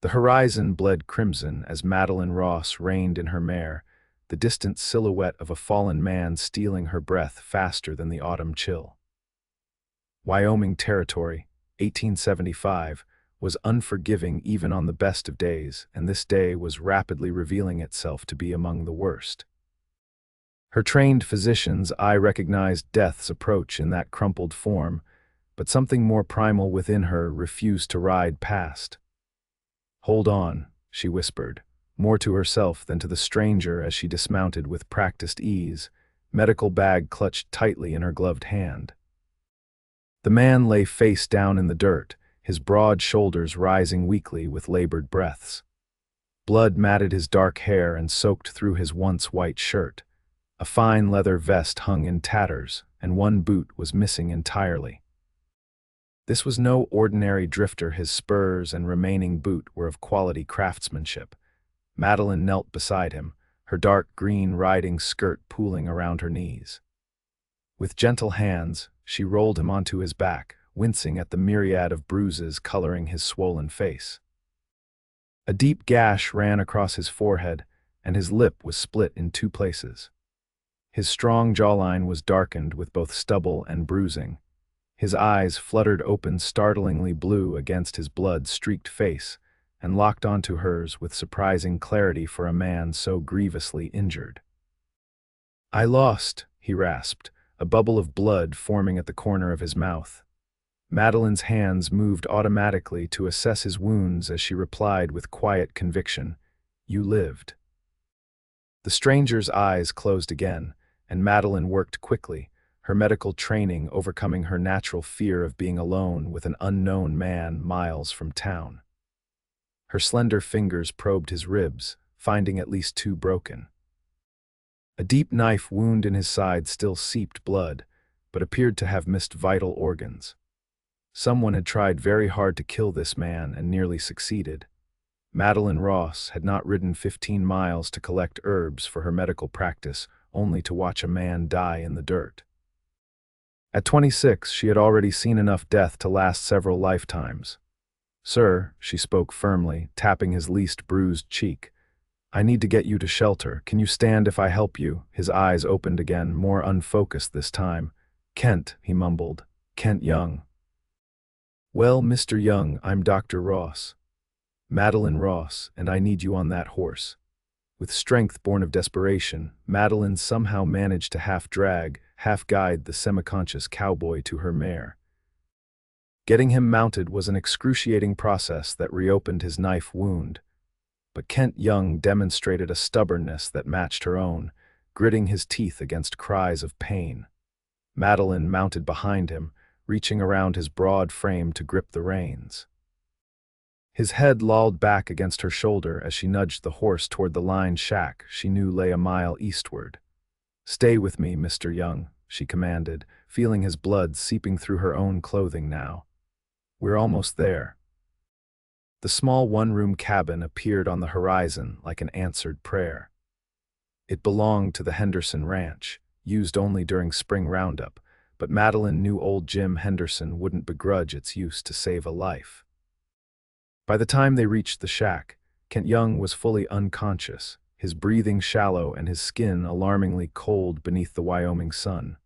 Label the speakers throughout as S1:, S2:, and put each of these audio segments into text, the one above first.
S1: The horizon bled crimson as Madeline Ross reined in her mare, the distant silhouette of a fallen man stealing her breath faster than the autumn chill. Wyoming Territory, 1875, was unforgiving even on the best of days, and this day was rapidly revealing itself to be among the worst. Her trained physician's eye recognized death's approach in that crumpled form, but something more primal within her refused to ride past. "Hold on," she whispered, more to herself than to the stranger as she dismounted with practiced ease, medical bag clutched tightly in her gloved hand. The man lay face down in the dirt, his broad shoulders rising weakly with labored breaths. Blood matted his dark hair and soaked through his once white shirt. A fine leather vest hung in tatters, and one boot was missing entirely. This was no ordinary drifter. His spurs and remaining boot were of quality craftsmanship. Madeline knelt beside him, her dark green riding skirt pooling around her knees. With gentle hands, she rolled him onto his back, wincing at the myriad of bruises coloring his swollen face. A deep gash ran across his forehead, and his lip was split in two places. His strong jawline was darkened with both stubble and bruising. His eyes fluttered open startlingly blue against his blood-streaked face, and locked onto hers with surprising clarity for a man so grievously injured. "I lost," he rasped, a bubble of blood forming at the corner of his mouth. Madeline's hands moved automatically to assess his wounds as she replied with quiet conviction, "You lived." The stranger's eyes closed again, and Madeline worked quickly, her medical training overcoming her natural fear of being alone with an unknown man miles from town. Her slender fingers probed his ribs, finding at least two broken. A deep knife wound in his side still seeped blood, but appeared to have missed vital organs. Someone had tried very hard to kill this man and nearly succeeded. Madeline Ross had not ridden 15 miles to collect herbs for her medical practice, only to watch a man die in the dirt. At 26, she had already seen enough death to last several lifetimes. "Sir," she spoke firmly, tapping his least bruised cheek, "I need to get you to shelter. Can you stand if I help you?" His eyes opened again, more unfocused this time. "Kent," he mumbled. "Kent Young." "Well, Mr. Young, I'm Dr. Ross. Madeline Ross, and I need you on that horse." With strength born of desperation, Madeline somehow managed to half-drag, half-guide the semi-conscious cowboy to her mare. Getting him mounted was an excruciating process that reopened his knife wound, but Kent Young demonstrated a stubbornness that matched her own, gritting his teeth against cries of pain. Madeline mounted behind him, reaching around his broad frame to grip the reins. His head lolled back against her shoulder as she nudged the horse toward the lined shack she knew lay a mile eastward. "Stay with me, Mr. Young," she commanded, feeling his blood seeping through her own clothing now. "We're almost there." The small one-room cabin appeared on the horizon like an answered prayer. It belonged to the Henderson Ranch, used only during spring roundup, but Madeline knew old Jim Henderson wouldn't begrudge its use to save a life. By the time they reached the shack, Kent Young was fully unconscious, his breathing shallow and his skin alarmingly cold beneath the Wyoming sun.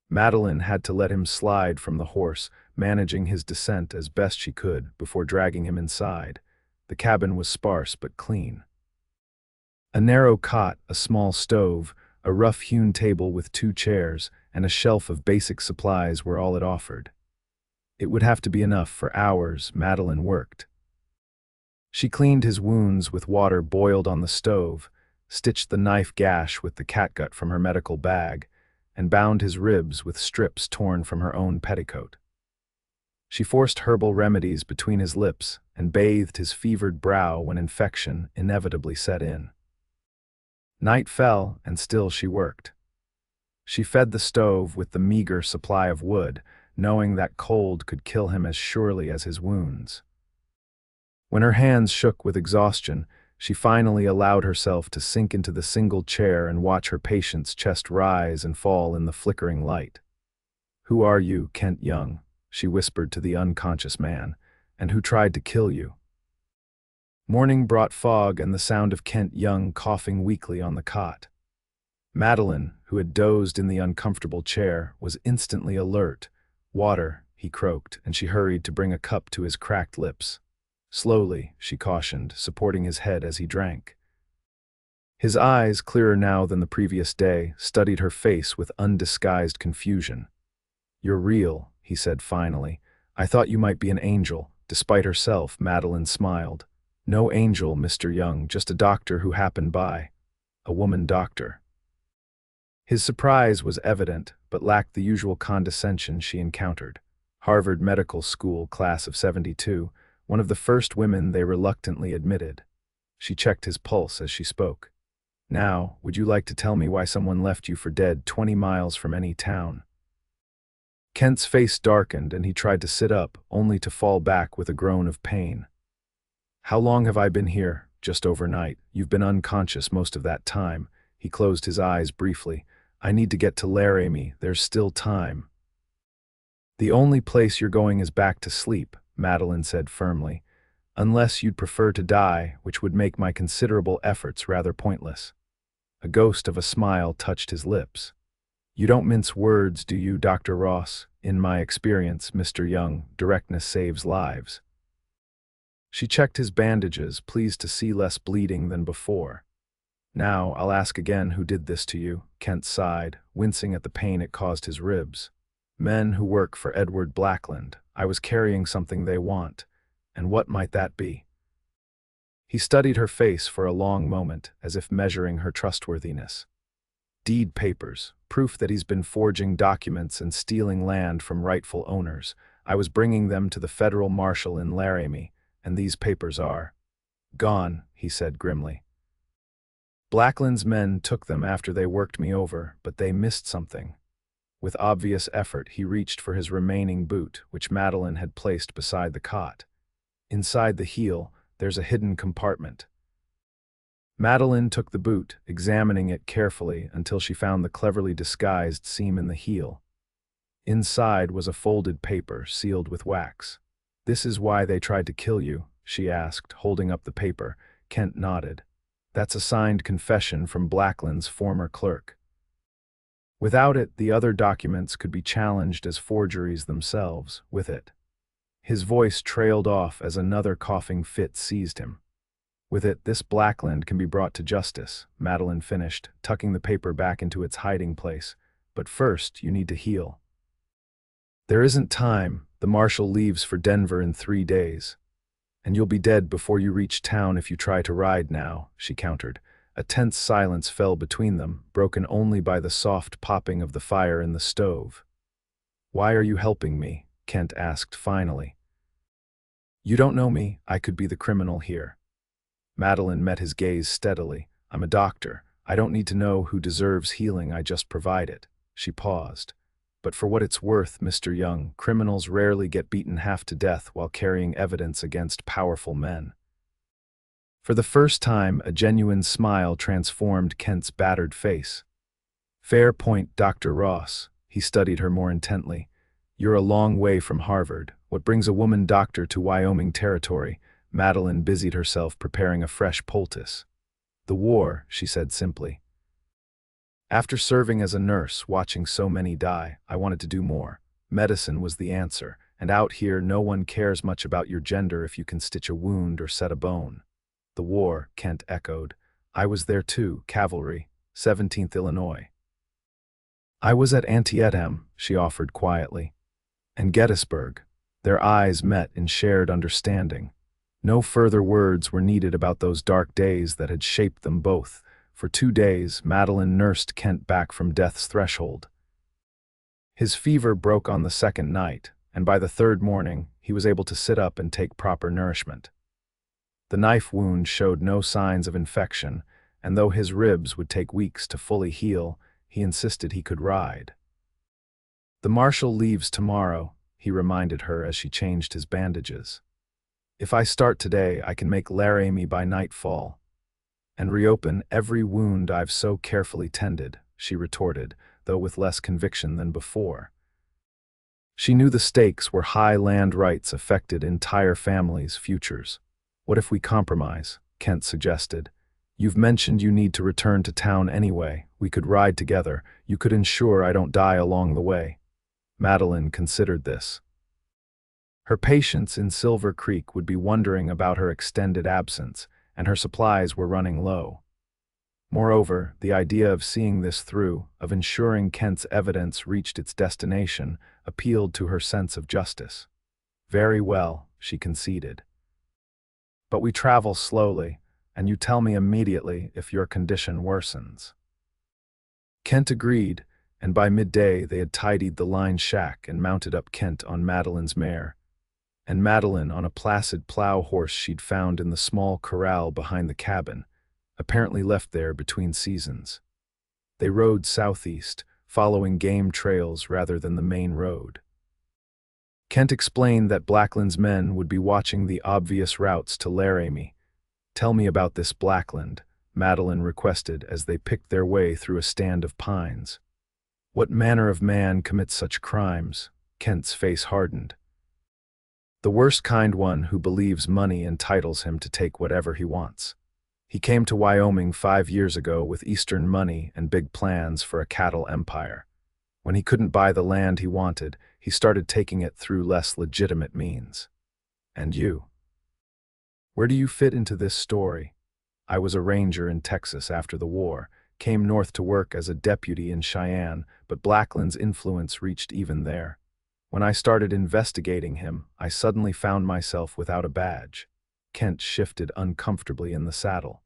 S1: Madeline had to let him slide from the horse, managing his descent as best she could before dragging him inside. The cabin was sparse but clean. A narrow cot, a small stove, a rough-hewn table with 2 chairs, and a shelf of basic supplies were all it offered. It would have to be enough for hours Madeline worked. She cleaned his wounds with water boiled on the stove, stitched the knife gash with the catgut from her medical bag, and bound his ribs with strips torn from her own petticoat. She forced herbal remedies between his lips and bathed his fevered brow when infection inevitably set in. Night fell, and still she worked. She fed the stove with the meager supply of wood, knowing that cold could kill him as surely as his wounds. When her hands shook with exhaustion, she finally allowed herself to sink into the single chair and watch her patient's chest rise and fall in the flickering light. "Who are you, Kent Young?" she whispered to the unconscious man. "And who tried to kill you?" Morning brought fog and the sound of Kent Young coughing weakly on the cot. Madeline, who had dozed in the uncomfortable chair, was instantly alert. "Water," he croaked, and she hurried to bring a cup to his cracked lips. "Slowly," she cautioned, supporting his head as he drank. His eyes, clearer now than the previous day, studied her face with undisguised confusion. "You're real," he said finally. "I thought you might be an angel." Despite herself, Madeline smiled. "No angel, Mr. Young, just a doctor who happened by. A woman doctor." His surprise was evident, but lacked the usual condescension she encountered. Harvard Medical School, class of '72, one of the first women they reluctantly admitted. She checked his pulse as she spoke. "Now, would you like to tell me why someone left you for dead 20 miles from any town?" Kent's face darkened and he tried to sit up, only to fall back with a groan of pain. "How long have I been here?" "Just overnight. You've been unconscious most of that time." He closed his eyes briefly. "I need to get to Laramie. There's still time." "The only place you're going is back to sleep," Madeline said firmly. "Unless you'd prefer to die, which would make my considerable efforts rather pointless." A ghost of a smile touched his lips. "You don't mince words, do you, Dr. Ross? In my experience, Mr. Young, directness saves lives." She checked his bandages, pleased to see less bleeding than before. "Now, I'll ask again who did this to you," Kent sighed, wincing at the pain it caused his ribs. "Men who work for Edward Blackland. I was carrying something they want. And what might that be?" He studied her face for a long moment, as if measuring her trustworthiness. "Deed papers, proof that he's been forging documents and stealing land from rightful owners. I was bringing them to the federal marshal in Laramie, and these papers are gone," he said grimly. "Blackland's men took them after they worked me over, but they missed something." With obvious effort, he reached for his remaining boot, which Madeline had placed beside the cot. "Inside the heel, there's a hidden compartment." Madeline took the boot, examining it carefully until she found the cleverly disguised seam in the heel. Inside was a folded paper sealed with wax. "This is why they tried to kill you?" she asked, holding up the paper. Kent nodded. "That's a signed confession from Blackland's former clerk. Without it, the other documents could be challenged as forgeries themselves. With it—" His voice trailed off as another coughing fit seized him. "With it, this Blackland can be brought to justice," Madeline finished, tucking the paper back into its hiding place. "But first, you need to heal." "There isn't time. The marshal leaves for Denver in 3 days. And you'll be dead before you reach town if you try to ride now," she countered. A tense silence fell between them, broken only by the soft popping of the fire in the stove. "Why are you helping me?" Kent asked finally. "You don't know me. I could be the criminal here." Madeline met his gaze steadily. "I'm a doctor. I don't need to know who deserves healing, I just provide it." She paused. "But for what it's worth, Mr. Young, criminals rarely get beaten half to death while carrying evidence against powerful men." For the first time, a genuine smile transformed Kent's battered face. "Fair point, Dr. Ross." He studied her more intently. "You're a long way from Harvard. What brings a woman doctor to Wyoming Territory?" Madeline busied herself preparing a fresh poultice. "The war," she said simply. "After serving as a nurse, watching so many die, I wanted to do more. Medicine was the answer, and out here no one cares much about your gender if you can stitch a wound or set a bone." "The war," Kent echoed. "I was there too, cavalry, 17th Illinois." "I was at Antietam," she offered quietly. "And Gettysburg." Their eyes met in shared understanding. No further words were needed about those dark days that had shaped them both. For 2 days, Madeline nursed Kent back from death's threshold. His fever broke on the second night, and by the third morning, he was able to sit up and take proper nourishment. The knife wound showed no signs of infection, and though his ribs would take weeks to fully heal, he insisted he could ride. "The marshal leaves tomorrow," he reminded her as she changed his bandages. "If I start today, I can make Laramie by nightfall." "And reopen every wound I've so carefully tended," she retorted, though with less conviction than before. She knew the stakes were high. Land rights affected entire families' futures. What if we compromise? Kent suggested. You've mentioned you need to return to town anyway. We could ride together. You could ensure I don't die along the way. Madeline considered this. Her patients in Silver Creek would be wondering about her extended absence, and her supplies were running low. Moreover, the idea of seeing this through, of ensuring Kent's evidence reached its destination, appealed to her sense of justice. Very well, she conceded. But we travel slowly, and you tell me immediately if your condition worsens. Kent agreed, and by midday they had tidied the line shack and mounted up Kent on Madeline's mare, and Madeline on a placid plow horse she'd found in the small corral behind the cabin, apparently left there between seasons. They rode southeast, following game trails rather than the main road. Kent explained that Blackland's men would be watching the obvious routes to Laramie. Tell me about this Blackland, Madeline requested as they picked their way through a stand of pines. What manner of man commits such crimes? Kent's face hardened. The worst kind, one who believes money entitles him to take whatever he wants. He came to Wyoming 5 years ago with Eastern money and big plans for a cattle empire. When he couldn't buy the land he wanted, he started taking it through less legitimate means. And you? Where do you fit into this story? I was a ranger in Texas after the war, came north to work as a deputy in Cheyenne, but Blackland's influence reached even there. When I started investigating him, I suddenly found myself without a badge. Kent shifted uncomfortably in the saddle.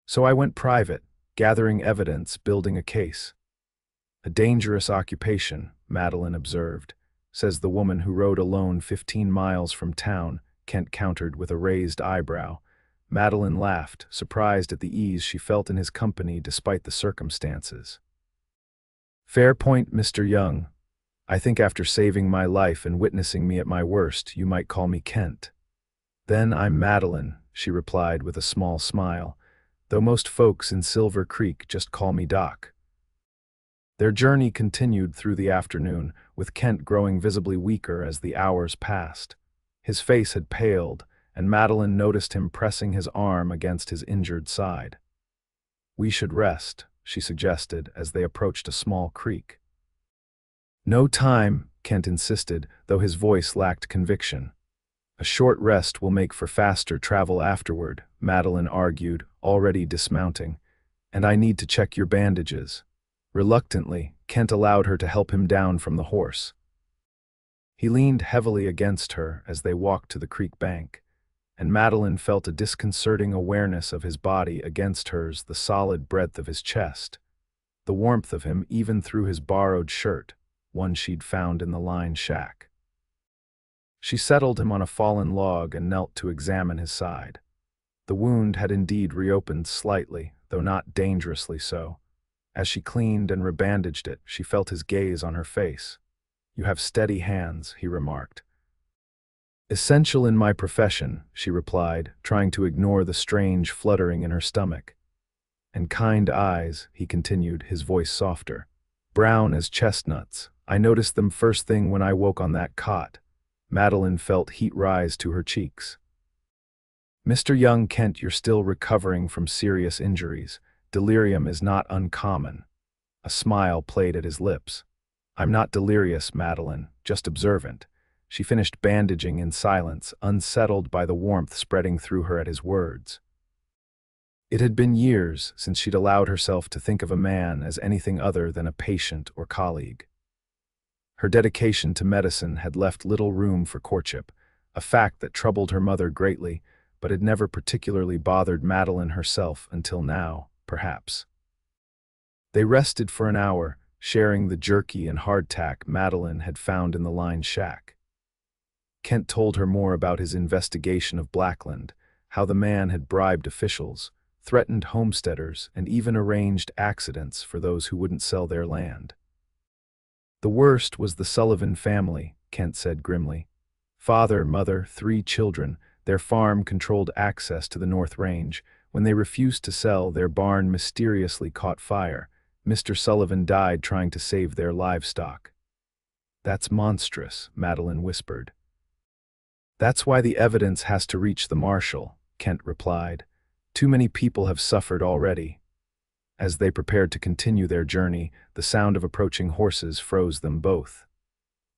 S1: So I went private, gathering evidence, building a case. A dangerous occupation, Madeline observed, says the woman who rode alone 15 miles from town, Kent countered with a raised eyebrow. Madeline laughed, surprised at the ease she felt in his company despite the circumstances. Fair point, Mr. Young. I think after saving my life and witnessing me at my worst, you might call me Kent. Then I'm Madeline, she replied with a small smile, though most folks in Silver Creek just call me Doc. Their journey continued through the afternoon, with Kent growing visibly weaker as the hours passed. His face had paled, and Madeline noticed him pressing his arm against his injured side. We should rest, she suggested as they approached a small creek. No time, Kent insisted, though his voice lacked conviction. A short rest will make for faster travel afterward, Madeline argued, already dismounting. And I need to check your bandages. Reluctantly, Kent allowed her to help him down from the horse. He leaned heavily against her as they walked to the creek bank, and Madeline felt a disconcerting awareness of his body against hers, the solid breadth of his chest, the warmth of him even through his borrowed shirt, one she'd found in the line shack. She settled him on a fallen log and knelt to examine his side. The wound had indeed reopened slightly, though not dangerously so. As she cleaned and rebandaged it, she felt his gaze on her face. You have steady hands, he remarked. Essential in my profession, she replied, trying to ignore the strange fluttering in her stomach. And kind eyes, he continued, his voice softer. Brown as chestnuts. I noticed them first thing when I woke on that cot. Madeline felt heat rise to her cheeks. Mr. Young, Kent, you're still recovering from serious injuries. Delirium is not uncommon. A smile played at his lips. I'm not delirious, Madeline, just observant. She finished bandaging in silence, unsettled by the warmth spreading through her at his words. It had been years since she'd allowed herself to think of a man as anything other than a patient or colleague. Her dedication to medicine had left little room for courtship, a fact that troubled her mother greatly, but had never particularly bothered Madeline herself until now, perhaps. They rested for an hour, sharing the jerky and hardtack Madeline had found in the line shack. Kent told her more about his investigation of Blackland, how the man had bribed officials, threatened homesteaders, and even arranged accidents for those who wouldn't sell their land. The worst was the Sullivan family, Kent said grimly. Father, mother, 3 children, their farm controlled access to the North Range. When they refused to sell, their barn mysteriously caught fire. Mr. Sullivan died trying to save their livestock. That's monstrous, Madeline whispered. That's why the evidence has to reach the marshal, Kent replied. Too many people have suffered already. As they prepared to continue their journey, the sound of approaching horses froze them both.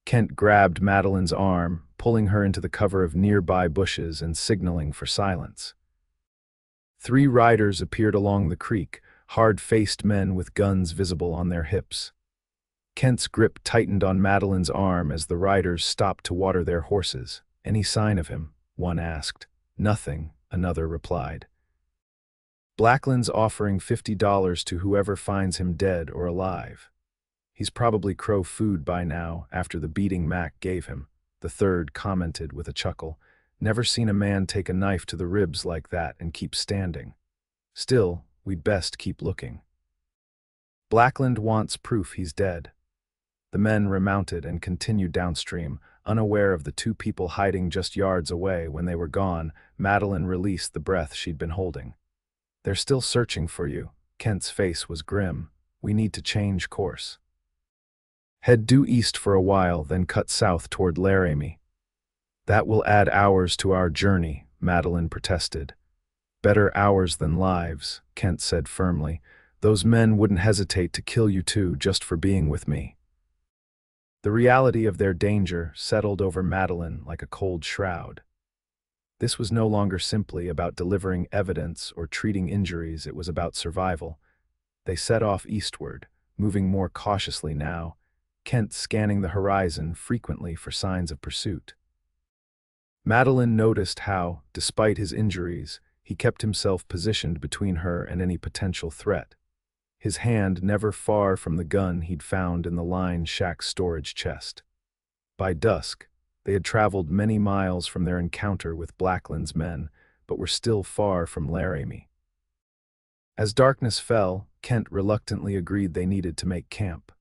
S1: Kent grabbed Madeline's arm, pulling her into the cover of nearby bushes and signaling for silence. 3 riders appeared along the creek, hard-faced men with guns visible on their hips. Kent's grip tightened on Madeline's arm as the riders stopped to water their horses. Any sign of him? One asked. Nothing, another replied. Blackland's offering $50 to whoever finds him dead or alive. He's probably crow food by now, after the beating Mac gave him, the third commented with a chuckle. Never seen a man take a knife to the ribs like that and keep standing. Still, we'd best keep looking. Blackland wants proof he's dead. The men remounted and continued downstream, unaware of the 2 people hiding just yards away. When they were gone, Madeline released the breath she'd been holding. They're still searching for you. Kent's face was grim. We need to change course. Head due east for a while, then cut south toward Laramie. That will add hours to our journey, Madeline protested. Better hours than lives, Kent said firmly. Those men wouldn't hesitate to kill you too just for being with me. The reality of their danger settled over Madeline like a cold shroud. This was no longer simply about delivering evidence or treating injuries, it was about survival. They set off eastward, moving more cautiously now, Kent scanning the horizon frequently for signs of pursuit. Madeline noticed how, despite his injuries, he kept himself positioned between her and any potential threat, his hand never far from the gun he'd found in the line shack's storage chest. By dusk, they had traveled many miles from their encounter with Blackland's men, but were still far from Laramie. As darkness fell, Kent reluctantly agreed they needed to make camp.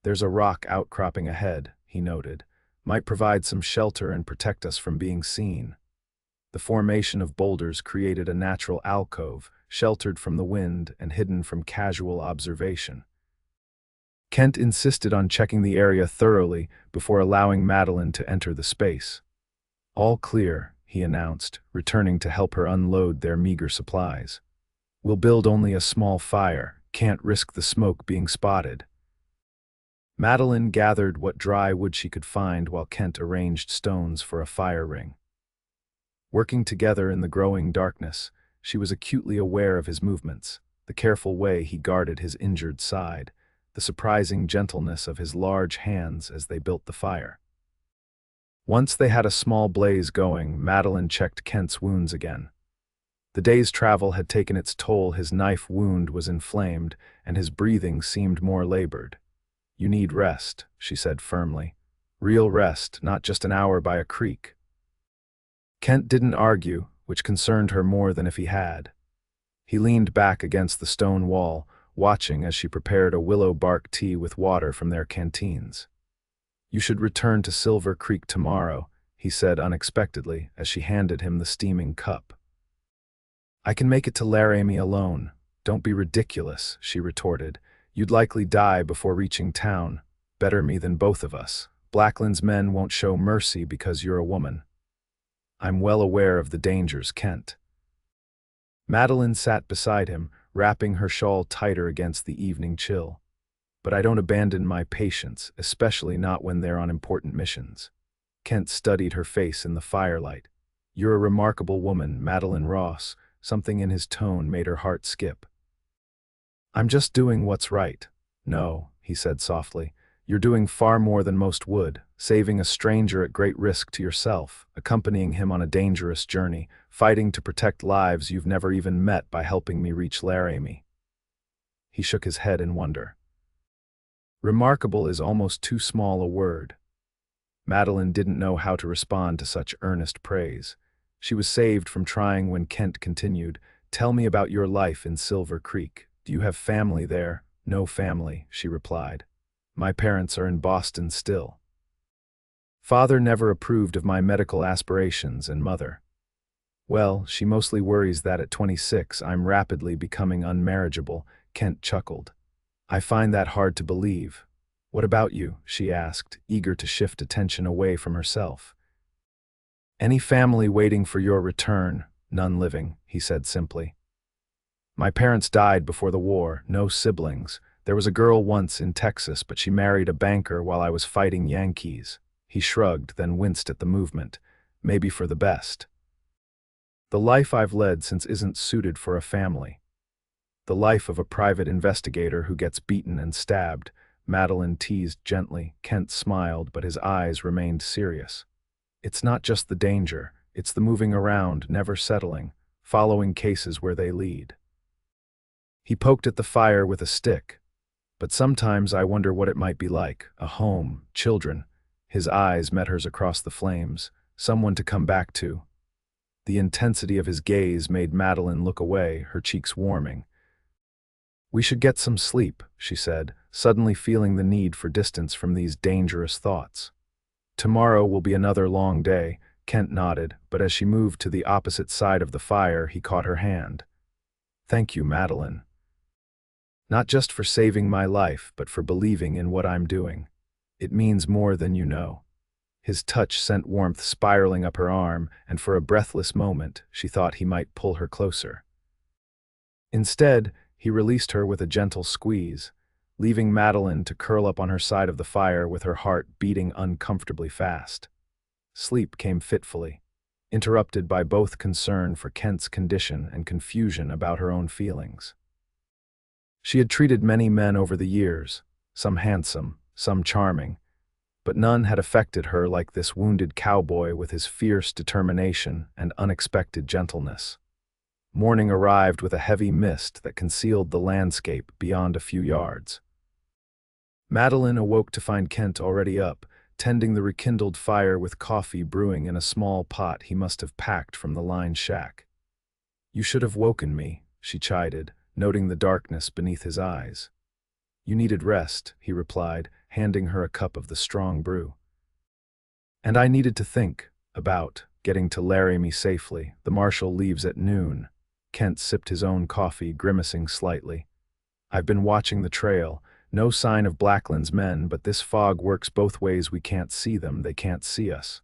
S1: There's a rock outcropping ahead, he noted. Might provide some shelter and protect us from being seen. The formation of boulders created a natural alcove, sheltered from the wind and hidden from casual observation. Kent insisted on checking the area thoroughly before allowing Madeline to enter the space. All clear, he announced, returning to help her unload their meager supplies. We'll build only a small fire, can't risk the smoke being spotted. Madeline gathered what dry wood she could find while Kent arranged stones for a fire ring. Working together in the growing darkness, she was acutely aware of his movements, the careful way he guarded his injured side, the surprising gentleness of his large hands as they built the fire. Once they had a small blaze going, Madeline checked Kent's wounds again. The day's travel had taken its toll. His knife wound was inflamed, and his breathing seemed more labored. You need rest, she said firmly. Real rest, not just an hour by a creek. Kent didn't argue, which concerned her more than if he had. He leaned back against the stone wall, watching as she prepared a willow bark tea with water from their canteens. You should return to Silver Creek tomorrow, he said unexpectedly as she handed him the steaming cup. I can make it to Laramie alone. Don't be ridiculous, she retorted. You'd likely die before reaching town. Better me than both of us. Blackland's men won't show mercy because you're a woman. I'm well aware of the dangers, Kent. Madeline sat beside him, wrapping her shawl tighter against the evening chill. But I don't abandon my patients, especially not when they're on important missions. Kent studied her face in the firelight. You're a remarkable woman, Madeline Ross. Something in his tone made her heart skip. I'm just doing what's right. No, he said softly. You're doing far more than most would, saving a stranger at great risk to yourself, accompanying him on a dangerous journey, fighting to protect lives you've never even met by helping me reach Laramie. He shook his head in wonder. Remarkable is almost too small a word. Madeline didn't know how to respond to such earnest praise. She was saved from trying when Kent continued, Tell me about your life in Silver Creek. Do you have family there? No family, she replied. My parents are in Boston still. Father never approved of my medical aspirations, and mother. Well, she mostly worries that at 26 I'm rapidly becoming unmarriageable, Kent chuckled. I find that hard to believe. What about you? She asked, eager to shift attention away from herself. Any family waiting for your return, none living, he said simply. My parents died before the war, no siblings. There was a girl once in Texas, but she married a banker while I was fighting Yankees. He shrugged, then winced at the movement. Maybe for the best. The life I've led since isn't suited for a family. The life of a private investigator who gets beaten and stabbed. Madeline teased gently. Kent smiled, but his eyes remained serious. It's not just the danger, it's the moving around, never settling, following cases where they lead. He poked at the fire with a stick. But sometimes I wonder what it might be like, a home, children. His eyes met hers across the flames, someone to come back to. The intensity of his gaze made Madeline look away, her cheeks warming. We should get some sleep, she said, suddenly feeling the need for distance from these dangerous thoughts. Tomorrow will be another long day, Kent nodded, but as she moved to the opposite side of the fire, he caught her hand. Thank you, Madeline. Not just for saving my life, but for believing in what I'm doing. It means more than you know. His touch sent warmth spiraling up her arm, and for a breathless moment, she thought he might pull her closer. Instead, he released her with a gentle squeeze, leaving Madeline to curl up on her side of the fire with her heart beating uncomfortably fast. Sleep came fitfully, interrupted by both concern for Kent's condition and confusion about her own feelings. She had treated many men over the years, some handsome, some charming, but none had affected her like this wounded cowboy with his fierce determination and unexpected gentleness. Morning arrived with a heavy mist that concealed the landscape beyond a few yards. Madeline awoke to find Kent already up, tending the rekindled fire with coffee brewing in a small pot he must have packed from the line shack. You should have woken me, she chided, noting the darkness beneath his eyes. You needed rest, he replied, handing her a cup of the strong brew. And I needed to think about getting to Laramie safely. The marshal leaves at noon. Kent sipped his own coffee, grimacing slightly. I've been watching the trail. No sign of Blackland's men, but this fog works both ways. We can't see them, they can't see us.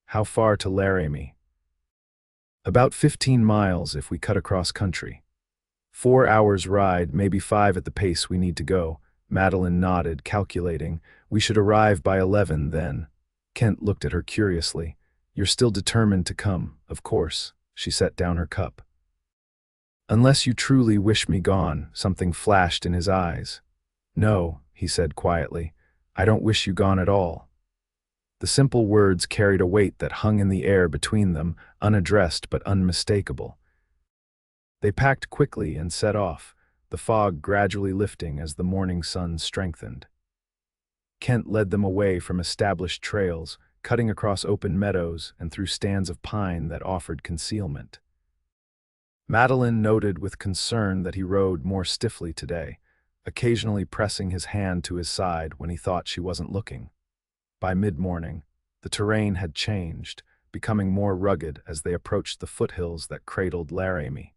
S1: How far to Laramie? About 15 miles if we cut across country. 4 hours ride, maybe 5 at the pace we need to go. Madeline nodded, calculating. We should arrive by 11 then. Kent looked at her curiously. You're still determined to come, of course. She set down her cup. Unless you truly wish me gone, something flashed in his eyes. No, he said quietly. I don't wish you gone at all. The simple words carried a weight that hung in the air between them, unaddressed but unmistakable. They packed quickly and set off, the fog gradually lifting as the morning sun strengthened. Kent led them away from established trails, cutting across open meadows and through stands of pine that offered concealment. Madeline noted with concern that he rode more stiffly today, occasionally pressing his hand to his side when he thought she wasn't looking. By mid-morning, the terrain had changed, becoming more rugged as they approached the foothills that cradled Laramie.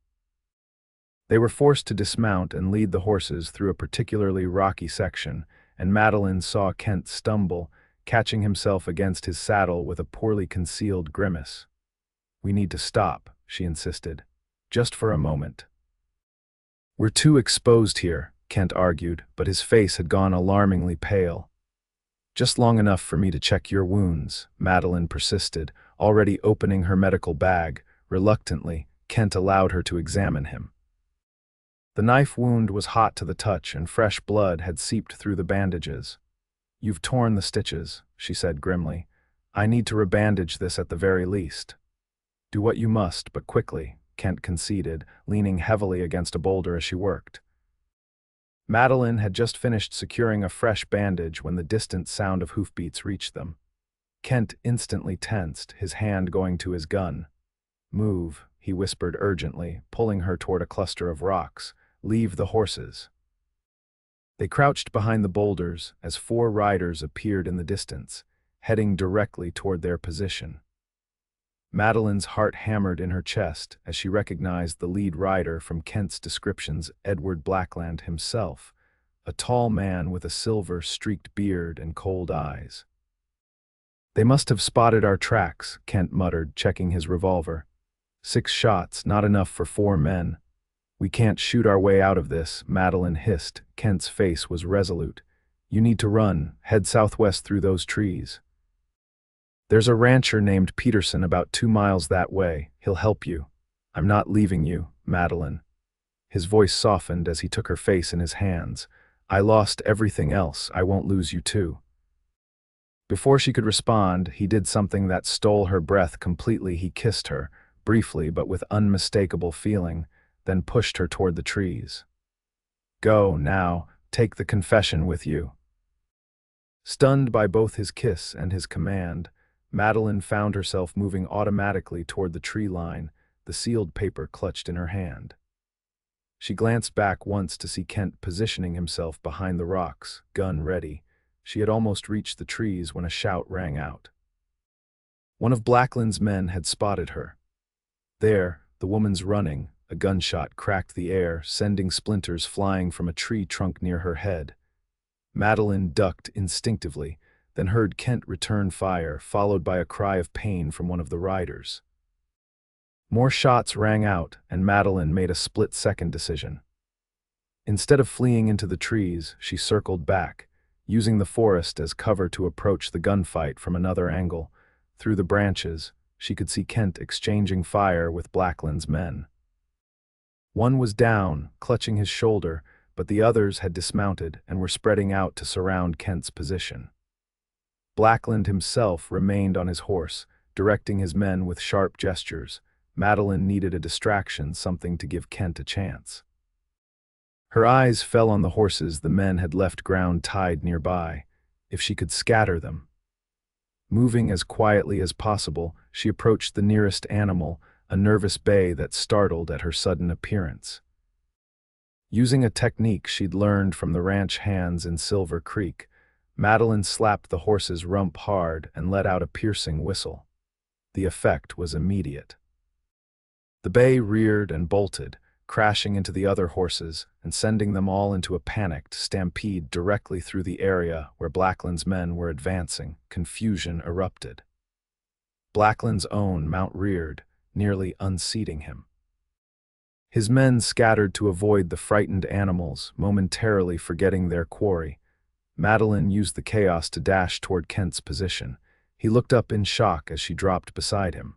S1: They were forced to dismount and lead the horses through a particularly rocky section, and Madeline saw Kent stumble, catching himself against his saddle with a poorly concealed grimace. We need to stop, she insisted, just for a moment. We're too exposed here, Kent argued, but his face had gone alarmingly pale. Just long enough for me to check your wounds, Madeline persisted, already opening her medical bag. Reluctantly, Kent allowed her to examine him. The knife wound was hot to the touch, and fresh blood had seeped through the bandages. You've torn the stitches, she said grimly. I need to rebandage this at the very least. Do what you must, but quickly, Kent conceded, leaning heavily against a boulder as she worked. Madeline had just finished securing a fresh bandage when the distant sound of hoofbeats reached them. Kent instantly tensed, his hand going to his gun. Move, he whispered urgently, pulling her toward a cluster of rocks. Leave the horses. They crouched behind the boulders as 4 riders appeared in the distance, heading directly toward their position. Madeline's heart hammered in her chest as she recognized the lead rider from Kent's descriptions, Edward Blackland himself, a tall man with a silver-streaked beard and cold eyes. They must have spotted our tracks, Kent muttered, checking his revolver. 6 shots, not enough for 4 men. We can't shoot our way out of this, Madeline hissed. Kent's face was resolute. You need to run, head southwest through those trees. There's a rancher named Peterson about 2 miles that way. He'll help you. I'm not leaving you, Madeline. His voice softened as he took her face in his hands. I lost everything else. I won't lose you too. Before she could respond, he did something that stole her breath completely. He kissed her, briefly but with unmistakable feeling, then pushed her toward the trees. Go, now, take the confession with you. Stunned by both his kiss and his command, Madeline found herself moving automatically toward the tree line, the sealed paper clutched in her hand. She glanced back once to see Kent positioning himself behind the rocks, gun ready. She had almost reached the trees when a shout rang out. One of Blackland's men had spotted her. There, the woman's running. A gunshot cracked the air, sending splinters flying from a tree trunk near her head. Madeline ducked instinctively, then heard Kent return fire, followed by a cry of pain from one of the riders. More shots rang out, and Madeline made a split-second decision. Instead of fleeing into the trees, she circled back, using the forest as cover to approach the gunfight from another angle. Through the branches, she could see Kent exchanging fire with Blackland's men. One was down, clutching his shoulder, but the others had dismounted and were spreading out to surround Kent's position. Blackland himself remained on his horse, directing his men with sharp gestures. Madeline needed a distraction, something to give Kent a chance. Her eyes fell on the horses the men had left ground tied nearby. If she could scatter them. Moving as quietly as possible, she approached the nearest animal, a nervous bay that startled at her sudden appearance. Using a technique she'd learned from the ranch hands in Silver Creek, Madeline slapped the horse's rump hard and let out a piercing whistle. The effect was immediate. The bay reared and bolted, crashing into the other horses and sending them all into a panicked stampede directly through the area where Blackland's men were advancing. Confusion erupted. Blackland's own mount reared, nearly unseating him. His men scattered to avoid the frightened animals, momentarily forgetting their quarry. Madeline used the chaos to dash toward Kent's position. He looked up in shock as she dropped beside him.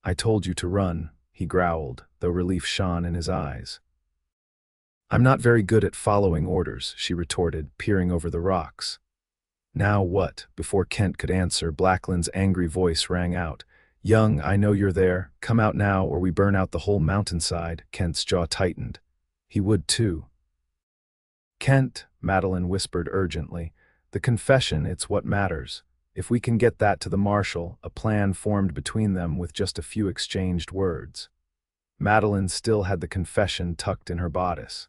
S1: I told you to run, he growled, though relief shone in his eyes. I'm not very good at following orders, she retorted, peering over the rocks. Now what? Before Kent could answer, Blackland's angry voice rang out. Young, I know you're there. Come out now or we burn out the whole mountainside. Kent's jaw tightened. He would too. Kent, Madeline whispered urgently, the confession, it's what matters. If we can get that to the marshal, a plan formed between them with just a few exchanged words. Madeline still had the confession tucked in her bodice.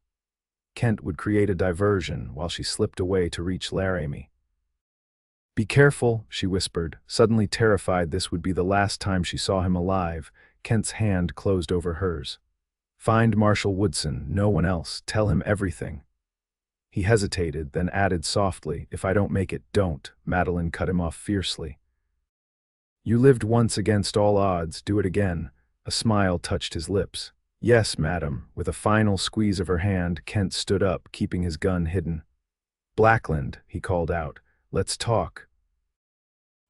S1: Kent would create a diversion while she slipped away to reach Laramie. Be careful, she whispered, suddenly terrified this would be the last time she saw him alive. Kent's hand closed over hers. Find Marshal Woodson, no one else. Tell him everything. He hesitated, then added softly, if I don't make it, don't. Madeline cut him off fiercely. You lived once against all odds, do it again. A smile touched his lips. Yes, madam. With a final squeeze of her hand, Kent stood up, keeping his gun hidden. Blackland, he called out. Let's talk.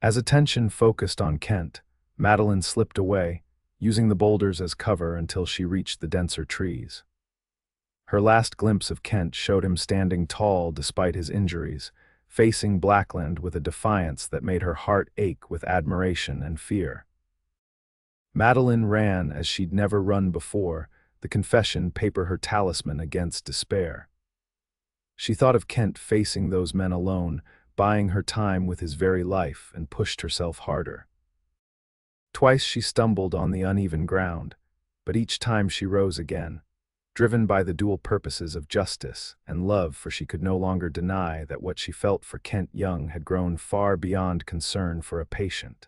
S1: As attention focused on Kent, Madeline slipped away, using the boulders as cover until she reached the denser trees. Her last glimpse of Kent showed him standing tall despite his injuries, facing Blackland with a defiance that made her heart ache with admiration and fear. Madeline ran as she'd never run before, the confession paper her talisman against despair. She thought of Kent facing those men alone, buying her time with his very life, and pushed herself harder. Twice she stumbled on the uneven ground, but each time she rose again, driven by the dual purposes of justice and love, for she could no longer deny that what she felt for Kent Young had grown far beyond concern for a patient.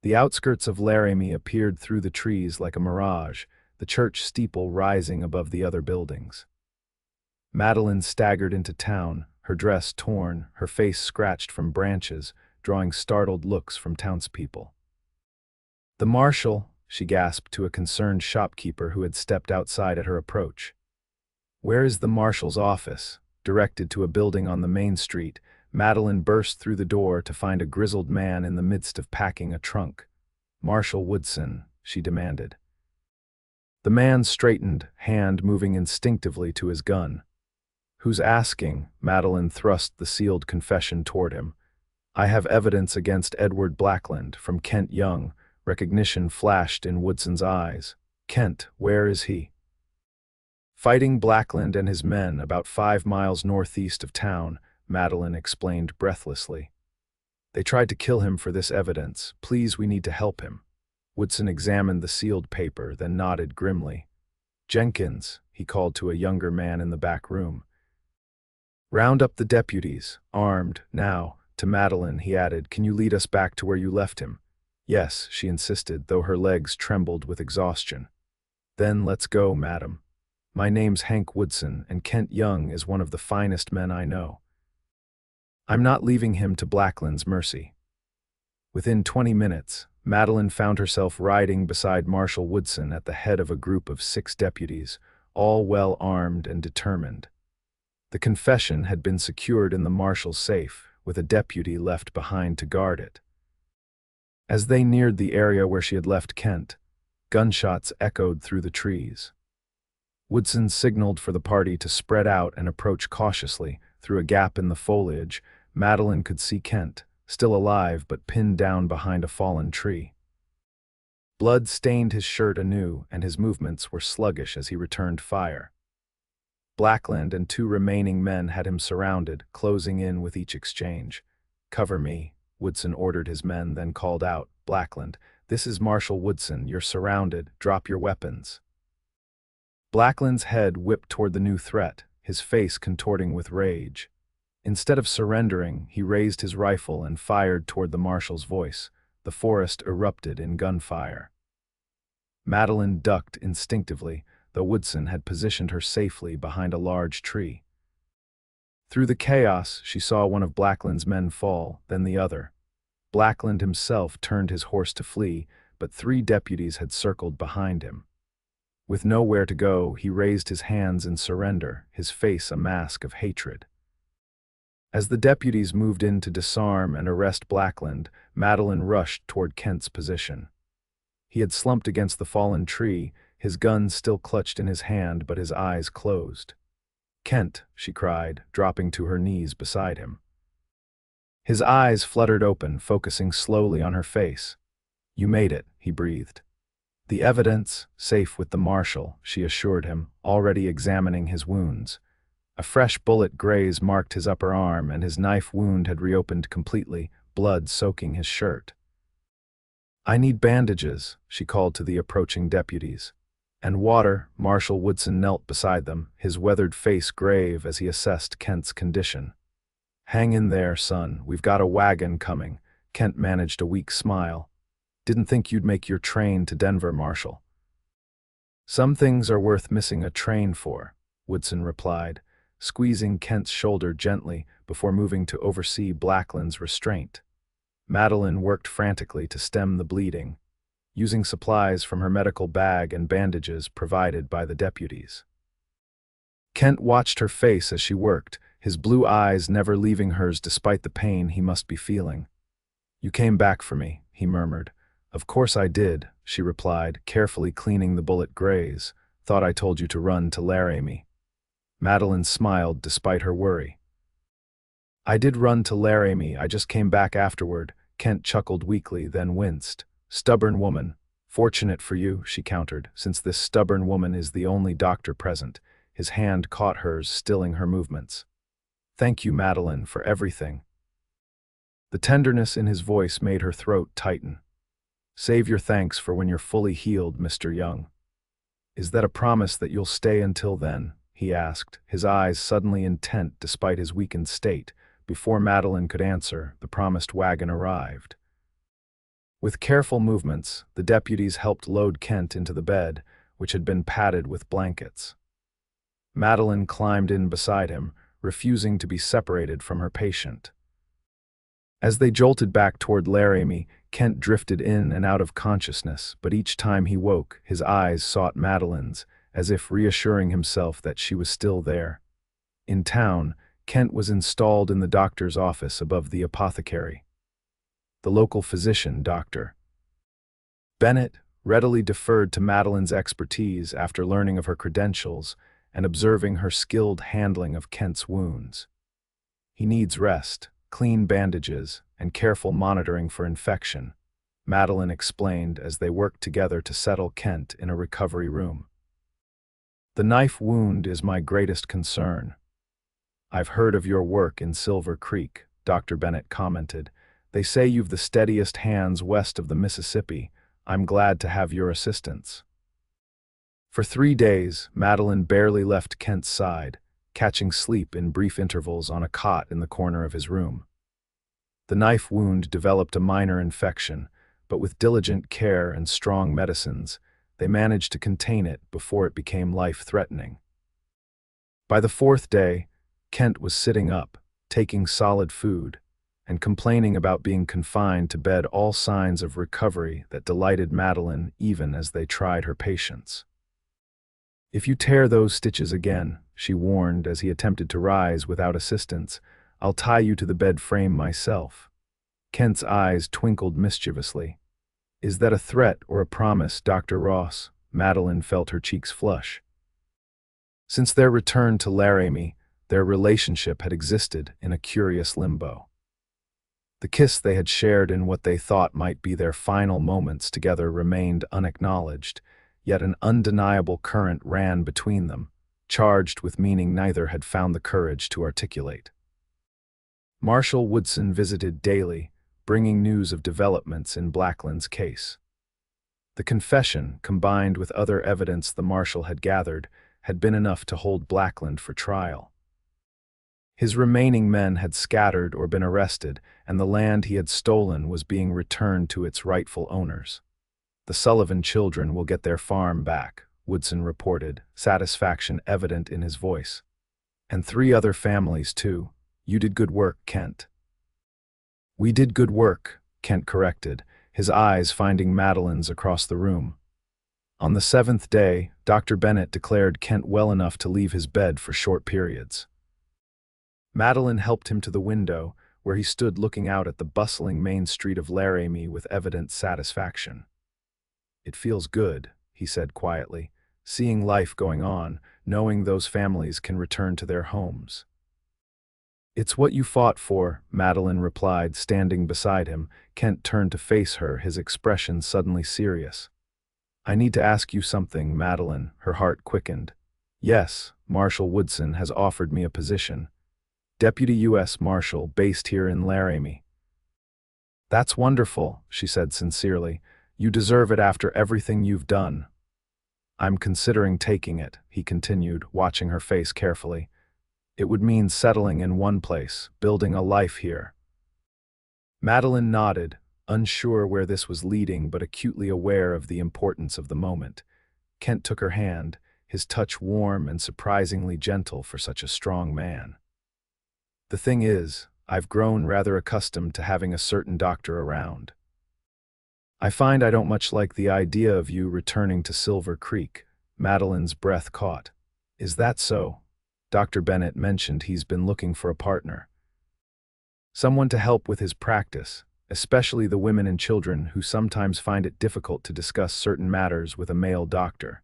S1: The outskirts of Laramie appeared through the trees like a mirage, the church steeple rising above the other buildings. Madeline staggered into town, her dress torn, her face scratched from branches, drawing startled looks from townspeople. "The marshal," she gasped to a concerned shopkeeper who had stepped outside at her approach. "Where is the marshal's office?" Directed to a building on the main street, Madeline burst through the door to find a grizzled man in the midst of packing a trunk. "Marshal Woodson," she demanded. The man straightened, hand moving instinctively to his gun. "Who's asking?" Madeline thrust the sealed confession toward him. "I have evidence against Edward Blackland from Kent Young." Recognition flashed in Woodson's eyes. "Kent, where is he?" "Fighting Blackland and his men about 5 miles northeast of town," Madeline explained breathlessly. "They tried to kill him for this evidence. Please, we need to help him." Woodson examined the sealed paper, then nodded grimly. "Jenkins," he called to a younger man in the back room. "Round up the deputies, armed, now." To Madeline, he added, "Can you lead us back to where you left him?" "Yes," she insisted, though her legs trembled with exhaustion. "Then let's go, madam. My name's Hank Woodson, and Kent Young is one of the finest men I know. I'm not leaving him to Blackland's mercy." Within 20 minutes, Madeline found herself riding beside Marshal Woodson at the head of a group of 6 deputies, all well armed and determined. The confession had been secured in the marshal's safe, with a deputy left behind to guard it. As they neared the area where she had left Kent, gunshots echoed through the trees. Woodson signaled for the party to spread out and approach cautiously. Through a gap in the foliage, Madeline could see Kent, still alive but pinned down behind a fallen tree. Blood stained his shirt anew, and his movements were sluggish as he returned fire. Blackland and 2 remaining men had him surrounded, closing in with each exchange. "Cover me," Woodson ordered his men, then called out, "Blackland, this is Marshal Woodson. You're surrounded. Drop your weapons." Blackland's head whipped toward the new threat, his face contorting with rage. Instead of surrendering, he raised his rifle and fired toward the marshal's voice. The forest erupted in gunfire. Madeline ducked instinctively, though Woodson had positioned her safely behind a large tree. Through the chaos, she saw one of Blackland's men fall, then the other. Blackland himself turned his horse to flee, but 3 deputies had circled behind him. With nowhere to go, he raised his hands in surrender, his face a mask of hatred. As the deputies moved in to disarm and arrest Blackland, Madeline rushed toward Kent's position. He had slumped against the fallen tree, his gun still clutched in his hand, but his eyes closed. "Kent," she cried, dropping to her knees beside him. His eyes fluttered open, focusing slowly on her face. "You made it," he breathed. "The evidence, safe with the marshal," she assured him, already examining his wounds. A fresh bullet graze marked his upper arm, and his knife wound had reopened completely, blood soaking his shirt. "I need bandages," she called to the approaching deputies. "And water." Marshal Woodson knelt beside them, his weathered face grave as he assessed Kent's condition. "Hang in there, son. We've got a wagon coming." Kent managed a weak smile. "Didn't think you'd make your train to Denver, Marshal." "Some things are worth missing a train for," Woodson replied, squeezing Kent's shoulder gently before moving to oversee Blackland's restraint. Madeline worked frantically to stem the bleeding, using supplies from her medical bag and bandages provided by the deputies. Kent watched her face as she worked, his blue eyes never leaving hers despite the pain he must be feeling. "You came back for me," he murmured. "Of course I did," she replied, carefully cleaning the bullet graze. "Thought I told you to run to Laramie." Madeline smiled despite her worry. "I did run to Laramie, I just came back afterward." Kent chuckled weakly, then winced. "Stubborn woman." "Fortunate for you," she countered, "since this stubborn woman is the only doctor present." His hand caught hers, stilling her movements. "Thank you, Madeline, for everything." The tenderness in his voice made her throat tighten. "Save your thanks for when you're fully healed, Mr. Young." "Is that a promise that you'll stay until then?" he asked, his eyes suddenly intent despite his weakened state. Before Madeline could answer, the promised wagon arrived. With careful movements, the deputies helped load Kent into the bed, which had been padded with blankets. Madeline climbed in beside him, refusing to be separated from her patient. As they jolted back toward Laramie, Kent drifted in and out of consciousness, but each time he woke, his eyes sought Madeline's, as if reassuring himself that she was still there. In town, Kent was installed in the doctor's office above the apothecary. The local physician, Dr. Bennett, readily deferred to Madeline's expertise after learning of her credentials and observing her skilled handling of Kent's wounds. He needs rest, clean bandages, and careful monitoring for infection, Madeline explained as they worked together to settle Kent in a recovery room. The knife wound is my greatest concern. I've heard of your work in Silver Creek, Dr. Bennett commented. They say you've the steadiest hands west of the Mississippi. I'm glad to have your assistance. For 3 days, Madeline barely left Kent's side, catching sleep in brief intervals on a cot in the corner of his room. The knife wound developed a minor infection, but with diligent care and strong medicines, they managed to contain it before it became life-threatening. By the 4th day, Kent was sitting up, taking solid food, and complaining about being confined to bed, all signs of recovery that delighted Madeline even as they tried her patience. If you tear those stitches again, she warned as he attempted to rise without assistance, I'll tie you to the bed frame myself. Kent's eyes twinkled mischievously. Is that a threat or a promise, Dr. Ross? Madeline felt her cheeks flush. Since their return to Laramie, their relationship had existed in a curious limbo. The kiss they had shared in what they thought might be their final moments together remained unacknowledged, yet an undeniable current ran between them, charged with meaning neither had found the courage to articulate. Marshal Woodson visited daily, bringing news of developments in Blackland's case. The confession, combined with other evidence the marshal had gathered, had been enough to hold Blackland for trial. His remaining men had scattered or been arrested, and the land he had stolen was being returned to its rightful owners. The Sullivan children will get their farm back, Woodson reported, satisfaction evident in his voice. And 3 other families, too. You did good work, Kent. We did good work, Kent corrected, his eyes finding Madeline's across the room. On the 7th day, Dr. Bennett declared Kent well enough to leave his bed for short periods. Madeline helped him to the window, where he stood looking out at the bustling main street of Laramie with evident satisfaction. It feels good, he said quietly, seeing life going on, knowing those families can return to their homes. It's what you fought for, Madeline replied, standing beside him. Kent turned to face her, his expression suddenly serious. I need to ask you something, Madeline, her heart quickened. Yes, Marshal Woodson has offered me a position. Deputy U.S. Marshal based here in Laramie. That's wonderful, she said sincerely. You deserve it after everything you've done. I'm considering taking it, he continued, watching her face carefully. It would mean settling in one place, building a life here. Madeline nodded, unsure where this was leading but acutely aware of the importance of the moment. Kent took her hand, his touch warm and surprisingly gentle for such a strong man. The thing is, I've grown rather accustomed to having a certain doctor around. I find I don't much like the idea of you returning to Silver Creek. Madeline's breath caught. Is that so? Dr. Bennett mentioned he's been looking for a partner. Someone to help with his practice, especially the women and children who sometimes find it difficult to discuss certain matters with a male doctor.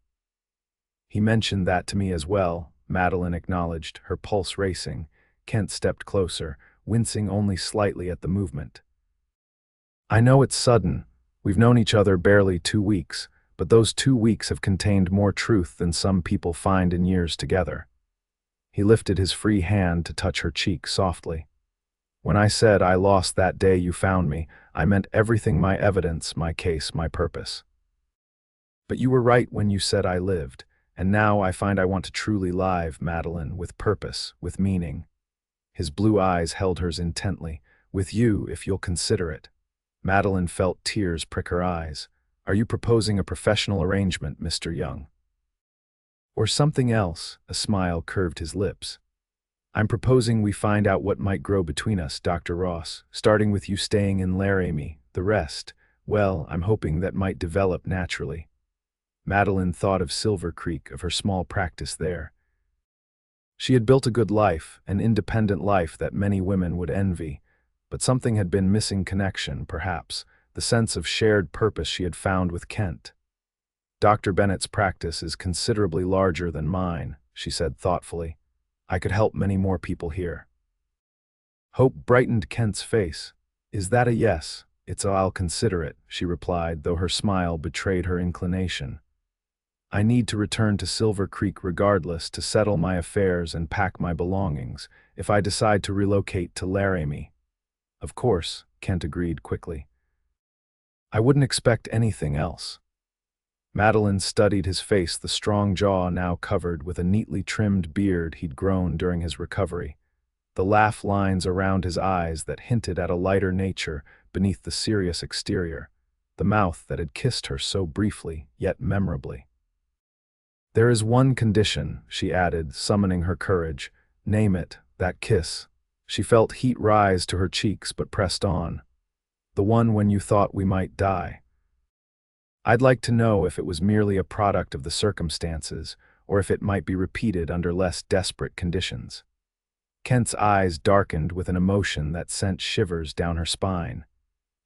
S1: He mentioned that to me as well, Madeline acknowledged, her pulse racing. Kent stepped closer, wincing only slightly at the movement. I know it's sudden. We've known each other barely 2 weeks, but those 2 weeks have contained more truth than some people find in years together. He lifted his free hand to touch her cheek softly. When I said I lost that day you found me, I meant everything, my evidence, my case, my purpose. But you were right when you said I lived, and now I find I want to truly live, Madeline, with purpose, with meaning. His blue eyes held hers intently. With you, if you'll consider it. Madeline felt tears prick her eyes. Are you proposing a professional arrangement, Mr. Young? Or something else? A smile curved his lips. I'm proposing we find out what might grow between us, Dr. Ross, starting with you staying in Laramie. The rest, well, I'm hoping that might develop naturally. Madeline thought of Silver Creek, of her small practice there. She had built a good life, an independent life that many women would envy, but something had been missing: connection, perhaps, the sense of shared purpose she had found with Kent. Dr. Bennett's practice is considerably larger than mine, she said thoughtfully. I could help many more people here. Hope brightened Kent's face. Is that a yes? I'll consider it, she replied, though her smile betrayed her inclination. I need to return to Silver Creek regardless, to settle my affairs and pack my belongings, if I decide to relocate to Laramie. Of course, Kent agreed quickly. I wouldn't expect anything else. Madeline studied his face, the strong jaw now covered with a neatly trimmed beard he'd grown during his recovery, the laugh lines around his eyes that hinted at a lighter nature beneath the serious exterior, the mouth that had kissed her so briefly, yet memorably. There is one condition, she added, summoning her courage. Name it, that kiss. She felt heat rise to her cheeks but pressed on. The one when you thought we might die. I'd like to know if it was merely a product of the circumstances, or if it might be repeated under less desperate conditions. Kent's eyes darkened with an emotion that sent shivers down her spine.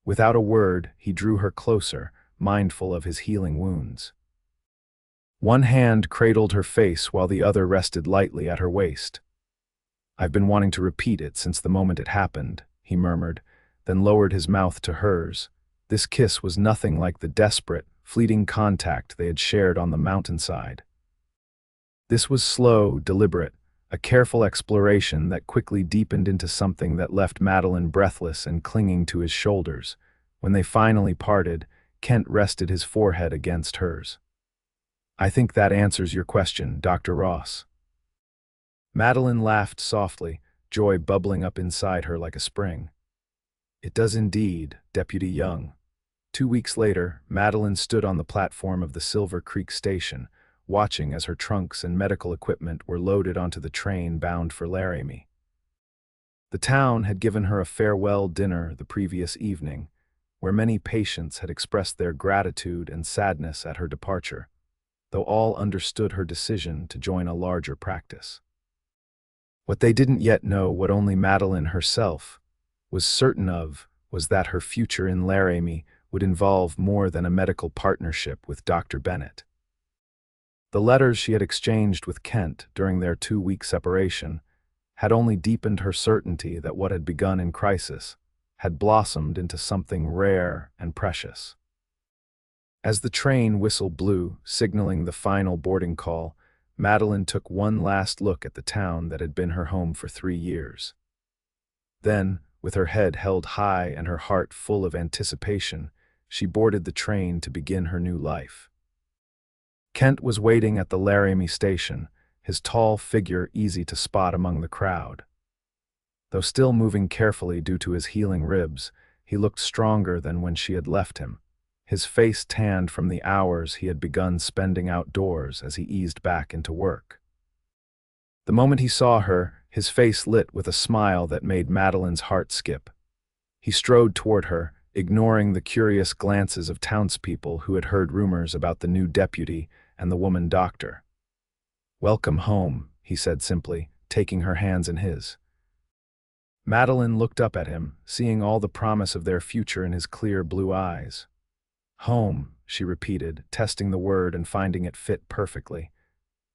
S1: Without a word, he drew her closer, mindful of his healing wounds. One hand cradled her face while the other rested lightly at her waist. I've been wanting to repeat it since the moment it happened, he murmured, then lowered his mouth to hers. This kiss was nothing like the desperate, fleeting contact they had shared on the mountainside. This was slow, deliberate, a careful exploration that quickly deepened into something that left Madeline breathless and clinging to his shoulders. When they finally parted, Kent rested his forehead against hers. I think that answers your question, Dr. Ross. Madeline laughed softly, joy bubbling up inside her like a spring. It does indeed, Deputy Young. 2 weeks later, Madeline stood on the platform of the Silver Creek station, watching as her trunks and medical equipment were loaded onto the train bound for Laramie. The town had given her a farewell dinner the previous evening, where many patients had expressed their gratitude and sadness at her departure, though all understood her decision to join a larger practice. What they didn't yet know, what only Madeline herself was certain of, was that her future in Laramie would involve more than a medical partnership with Dr. Bennett. The letters she had exchanged with Kent during their 2-week separation had only deepened her certainty that what had begun in crisis had blossomed into something rare and precious. As the train whistle blew, signaling the final boarding call, Madeline took one last look at the town that had been her home for 3 years. Then, with her head held high and her heart full of anticipation, she boarded the train to begin her new life. Kent was waiting at the Laramie station, his tall figure easy to spot among the crowd. Though still moving carefully due to his healing ribs, he looked stronger than when she had left him, his face tanned from the hours he had begun spending outdoors as he eased back into work. The moment he saw her, his face lit with a smile that made Madeline's heart skip. He strode toward her, ignoring the curious glances of townspeople who had heard rumors about the new deputy and the woman doctor. "Welcome home," he said simply, taking her hands in his. Madeline looked up at him, seeing all the promise of their future in his clear blue eyes. "Home," she repeated, testing the word and finding it fit perfectly.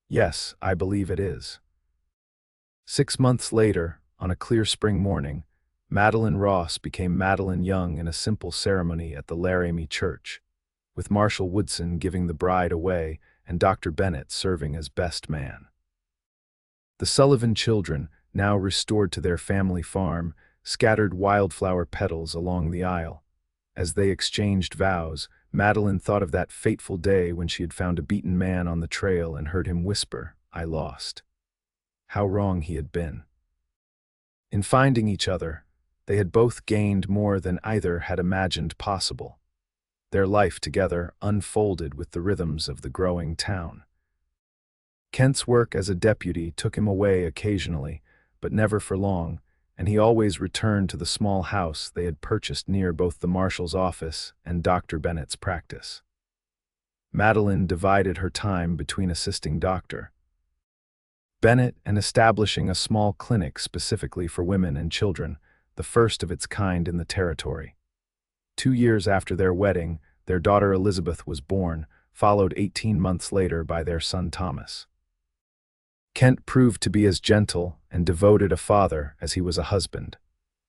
S1: "Yes, I believe it is." 6 months later, on a clear spring morning, Madeline Ross became Madeline Young in a simple ceremony at the Laramie church, with Marshal Woodson giving the bride away and Dr. Bennett serving as best man. The Sullivan children, now restored to their family farm, scattered wildflower petals along the aisle. As they exchanged vows, Madeline thought of that fateful day when she had found a beaten man on the trail and heard him whisper, "I lost." How wrong he had been. In finding each other, they had both gained more than either had imagined possible. Their life together unfolded with the rhythms of the growing town. Kent's work as a deputy took him away occasionally, but never for long, and he always returned to the small house they had purchased near both the marshal's office and Dr. Bennett's practice. Madeline divided her time between assisting Dr. Bennett and establishing a small clinic specifically for women and children, the first of its kind in the territory. 2 years after their wedding, their daughter Elizabeth was born, followed 18 months later by their son Thomas. Kent proved to be as gentle and devoted a father as he was a husband,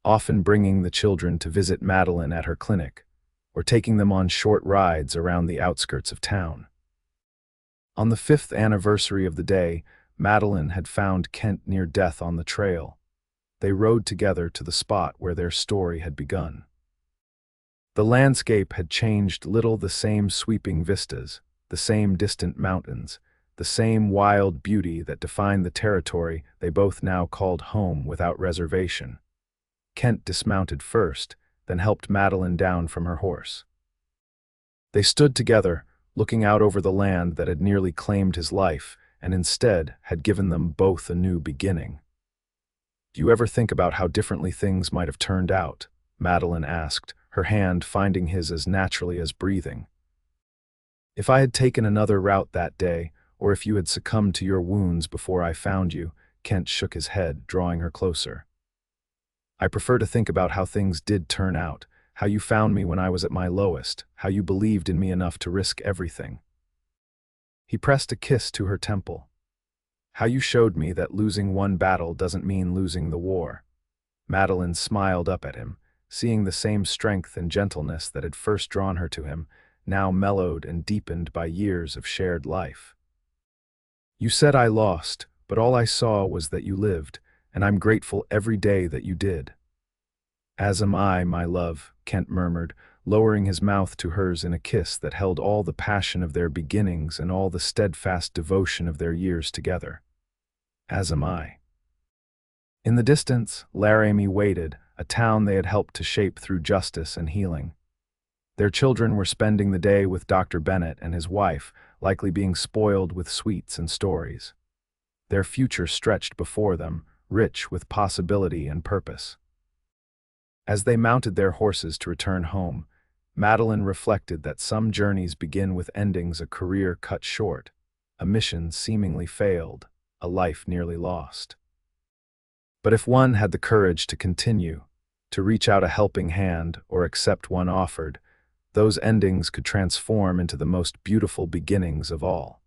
S1: often bringing the children to visit Madeline at her clinic, or taking them on short rides around the outskirts of town. On the 5th anniversary of the day, Madeline had found Kent near death on the trail. They rode together to the spot where their story had begun. The landscape had changed little, the same sweeping vistas, the same distant mountains, the same wild beauty that defined the territory they both now called home without reservation. Kent dismounted first, then helped Madeline down from her horse. They stood together, looking out over the land that had nearly claimed his life, and instead had given them both a new beginning. "Do you ever think about how differently things might have turned out?" Madeline asked, her hand finding his as naturally as breathing. "If I had taken another route that day, or if you had succumbed to your wounds before I found you," Kent shook his head, drawing her closer. "I prefer to think about how things did turn out, how you found me when I was at my lowest, how you believed in me enough to risk everything." He pressed a kiss to her temple. "How you showed me that losing one battle doesn't mean losing the war." Madeline smiled up at him, seeing the same strength and gentleness that had first drawn her to him, now mellowed and deepened by years of shared life. "You said I lost, but all I saw was that you lived, and I'm grateful every day that you did." "As am I, my love," Kent murmured, lowering his mouth to hers in a kiss that held all the passion of their beginnings and all the steadfast devotion of their years together. "As am I." In the distance, Laramie waited, a town they had helped to shape through justice and healing. Their children were spending the day with Dr. Bennett and his wife, likely being spoiled with sweets and stories. Their future stretched before them, rich with possibility and purpose. As they mounted their horses to return home, Madeline reflected that some journeys begin with endings, a career cut short, a mission seemingly failed, a life nearly lost. But if one had the courage to continue, to reach out a helping hand or accept one offered, those endings could transform into the most beautiful beginnings of all.